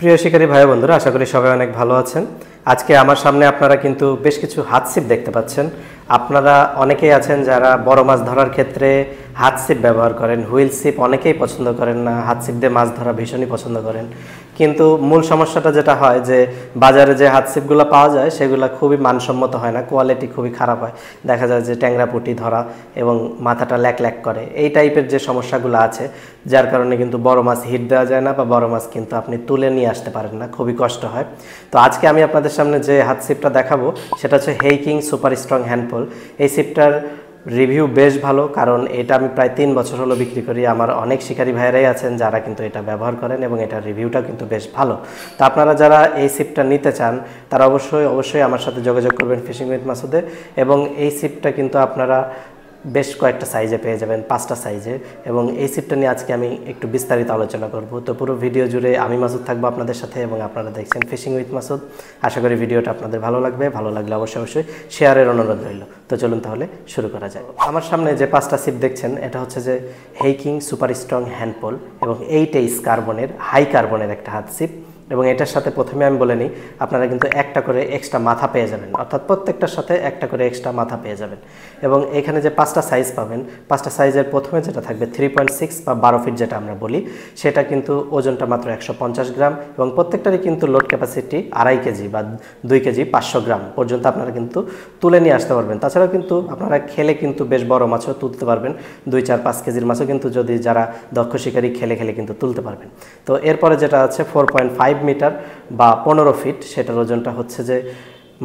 প্রিয় শিকারী ভাই বন্ধুরা, আশা করি সবাই অনেক ভালো আছেন। আজকে আমার সামনে আপনারা কিন্তু বেশ কিছু হাত ছিপ দেখতে পাচ্ছেন। আপনারা অনেকেই আছেন যারা বড় মাছ ধরার ক্ষেত্রে হাত ছিপ ব্যবহার করেন, হুইল ছিপ অনেকেই পছন্দ করেন না, হাত ছিপ দিয়ে মাছ ধরা ভীষণই পছন্দ করেন। কিন্তু মূল সমস্যাটা যেটা হয় যে বাজারে যে হাত ছিপগুলো পাওয়া যায় সেগুলো খুবই মানসম্মত হয় না, কোয়ালিটি খুবই খারাপ হয়। দেখা যায় যে ট্যাংরা পুঁটি ধরা এবং মাথাটা ল্যাক ল্যাক করে, এই টাইপের যে সমস্যাগুলো আছে, যার কারণে কিন্তু বড় মাছ হিট দেওয়া যায় না বা বড় মাছ কিন্তু আপনি তুলে নিয়ে আসতে পারেন না, খুবই কষ্ট হয়। তো আজকে আমি আপনাদের সামনে যে হাত ছিপটা দেখাবো সেটা হচ্ছে হেইকিং সুপার স্ট্রং হ্যান্ডপোল। এই ছিপটার রিভিউ বেশ ভালো, কারণ এটা আমি প্রায় 3 বছর হলো বিক্রি করি। আমার অনেক শিকারী ভাইয়েরাই আছেন যারা কিন্তু এটা ব্যবহার করেন এবং এটার রিভিউটা কিন্তু বেশ ভালো। তো আপনারা যারা এই ছিপটা নিতে চান তারা অবশ্যই আমার সাথে যোগাযোগ করবেন ফিশিং উইথ মাসুদে। এবং এই ছিপটা কিন্তু আপনারা বেশ কয়েকটা সাইজে পেয়ে যাবেন, 5টা সাইজে। এবং এই ছিপটা নিয়ে আজকে আমি একটু বিস্তারিত আলোচনা করব। তো পুরো ভিডিও জুড়ে আমি মাসুদ থাকবো আপনাদের সাথে এবং আপনারা দেখছেন ফিশিং উইথ মাসুদ। আশা করি ভিডিওটা আপনাদের ভালো লাগবে, ভালো লাগলে অবশ্যই শেয়ারের অনুরোধ রইল। তো চলুন তাহলে শুরু করা যায়। আমার সামনে যে 5টা ছিপ দেখছেন এটা হচ্ছে যে হেইকিং সুপার স্ট্রং হ্যান্ডপোল এবং 8H কার্বনের হাই কার্বনের একটা হাত ছিপ। এবং এটার সাথে প্রথমে আমি বলে নিই, আপনারা কিন্তু একটা করে এক্সট্রা মাথা পেয়ে যাবেন, অর্থাৎ প্রত্যেকটার সাথে একটা করে এক্সট্রা মাথা পেয়ে যাবেন। এবং এখানে যে 5টা সাইজ পাবেন, 5টা সাইজের প্রথমে যেটা থাকবে 3.6 বা 12 ফিট যেটা আমরা বলি, সেটা কিন্তু ওজনটা মাত্র 150 গ্রাম এবং প্রত্যেকটারই কিন্তু লোড ক্যাপাসিটি 2.5 কেজি বা 2 কেজি 500 গ্রাম পর্যন্ত আপনারা কিন্তু তুলে নিয়ে আসতে পারবেন। তাছাড়াও কিন্তু আপনারা খেলে কিন্তু বেশ বড় মাছও তুলতে পারবেন, 2, 4, 5 কেজির মাছও কিন্তু যদি যারা দক্ষ শিকারী খেলে কিন্তু তুলতে পারবেন। তো এরপরে যেটা আছে 4.5 মিটার বা 15 ফিট, সেটার ওজনটা হচ্ছে যে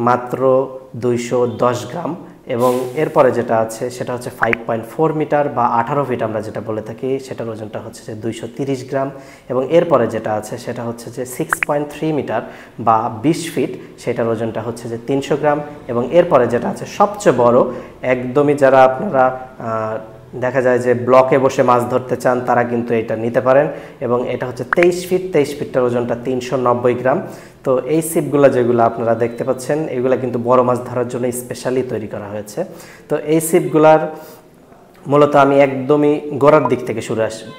মাত্র 210 গ্রাম। এবং এরপরে যেটা আছে সেটা হচ্ছে 5.4 মিটার বা 18 ফিট আমরা যেটা বলে থাকি, সেটার ওজনটা হচ্ছে যে 230 গ্রাম। এবং এরপরে যেটা আছে সেটা হচ্ছে যে 6.3 মিটার বা 20 ফিট, সেটার ওজনটা হচ্ছে যে 300 গ্রাম। এবং এরপরে যেটা আছে সবচেয়ে বড়, একদমই যারা আপনারা দেখা যায় যে ব্লকে বসে মাছ ধরতে চান তারা কিন্তু এটা নিতে পারেন। এবং এটা হচ্ছে 23 ফিটটার ওজনটা 390 গ্রাম। তো এই ছিপগুলো যেগুলো আপনারা দেখতে পাচ্ছেন এগুলো কিন্তু বড় মাছ ধরার জন্য স্পেশালি তৈরি করা হয়েছে। তো এই ছিপগুলার মূলত আমি একদমই গোড়ার দিক থেকে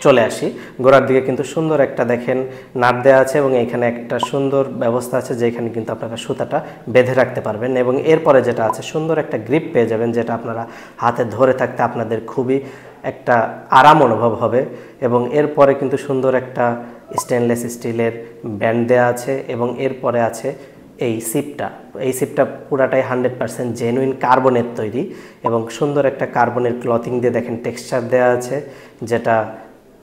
চলে আসি। গোড়ার দিকে কিন্তু সুন্দর একটা দেখেন নাট দেওয়া আছে এবং এখানে একটা সুন্দর ব্যবস্থা আছে যেখানে কিন্তু আপনারা সুতাটা বেঁধে রাখতে পারবেন। এবং এরপরে যেটা আছে সুন্দর একটা গ্রিপ পেয়ে যাবেন, যেটা আপনারা হাতে ধরে থাকতে আপনাদের খুবই একটা আরাম অনুভব হবে। এবং এরপরে কিন্তু সুন্দর একটা স্টেনলেস স্টিলের ব্যান্ড দেওয়া আছে। এবং এরপরে আছে এই ছিপটা পুরাটাই 100% জেনুইন কার্বনের তৈরি এবং সুন্দর একটা কার্বনের ক্লথিং দিয়ে দেখেন টেক্সচার দেওয়া আছে, যেটা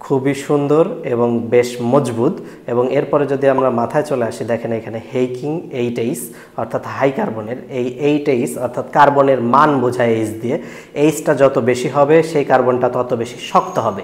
খুবই সুন্দর এবং বেশ মজবুত। এবং এরপরে যদি আমরা মাথায় চলে আসি, দেখেন এখানে হেইকিং 8H অর্থাৎ হাই কার্বনের, এই 8H অর্থাৎ কার্বনের মান বোঝায় এইচ দিয়ে। এইচটা যত বেশি হবে সেই কার্বনটা তত বেশি শক্ত হবে।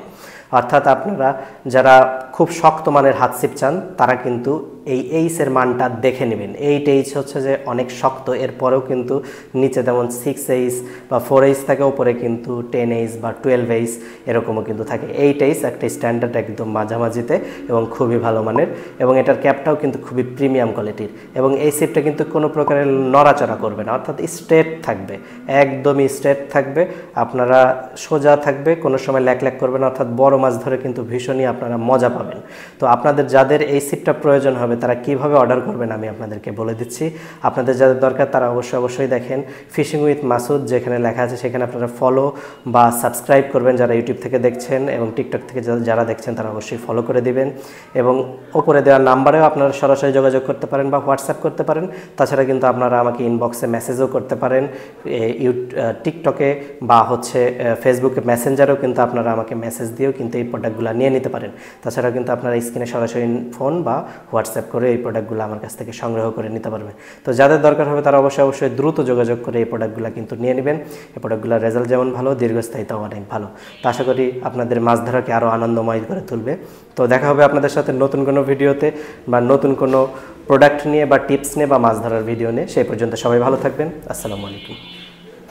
অর্থাৎ আপনারা যারা খুব শক্ত মানের হাত ছিপ চান তারা কিন্তু এই এইচের মানটা দেখে নেবেন। 8H হচ্ছে যে অনেক শক্ত, এরপরেও কিন্তু নিচে যেমন 6H বা 4H থাকে, ওপরে কিন্তু 10H বা 12H এরকমও কিন্তু থাকে। 8H একটা স্ট্যান্ডার্ড একদম মাঝামাঝিতে এবং খুবই ভালো মানের। এবং এটার ক্যাপটাও কিন্তু খুবই প্রিমিয়াম কোয়ালিটির। এবং এই ছিপটা কিন্তু কোনো প্রকারের নড়াচড়া করবে না, অর্থাৎ স্ট্রেট থাকবে, একদমই স্ট্রেট থাকবে, আপনারা সোজা থাকবে, কোনো সময় ল্যাক ল্যাক করবে না, অর্থাৎ বড় মাছ ধরে কিন্তু ভীষণই আপনারা মজা পাবেন। তো আপনাদের যাদের এই ছিপটা প্রয়োজন হবে তারা কিভাবে অর্ডার করবেন আমি আপনাদেরকে বলে দিচ্ছি। আপনাদের যাদের দরকার তারা অবশ্যই দেখেন ফিশিং উইথ মাসুদ যেখানে লেখা আছে সেখানে আপনারা ফলো বা সাবস্ক্রাইব করবেন যারা ইউটিউব থেকে দেখছেন, এবং টিকটক থেকে যারা দেখছেন তারা অবশ্যই ফলো করে দিবেন। এবং ওপরে দেওয়া নাম্বারেও আপনারা সরাসরি যোগাযোগ করতে পারেন বা হোয়াটসঅ্যাপ করতে পারেন। তাছাড়া কিন্তু আপনারা আমাকে ইনবক্সে মেসেজও করতে পারেন, টিকটকে বা হচ্ছে ফেসবুকে মেসেঞ্জারেও কিন্তু আপনারা আমাকে মেসেজ দিয়েও কিন্তু এই প্রোডাক্টগুলো নিয়ে নিতে পারেন। তাছাড়া কিন্তু আপনারা স্ক্রিনে সরাসরি ফোন বা হোয়াটসঅ্যাপ করে এই প্রোডাক্টগুলো আমার কাছ থেকে সংগ্রহ করে নিতে পারবেন। তো যাদের দরকার হবে তারা অবশ্যই দ্রুত যোগাযোগ করে এই প্রোডাক্টগুলো কিন্তু নিয়ে নেবেন। এই প্রোডাক্টগুলোর রেজাল্ট যেমন ভালো, দীর্ঘস্থায়িতাও অনেক ভালো। তো আশা করি আপনাদের মাছ ধরাকে আরও আনন্দময় করে তুলবে। তো দেখা হবে আপনাদের সাথে নতুন কোনো ভিডিওতে বা নতুন কোনো প্রোডাক্ট নিয়ে বা টিপস নিয়ে বা মাছ ধরার ভিডিও নিয়ে। সেই পর্যন্ত সবাই ভালো থাকবেন। আসসালামু আলাইকুম।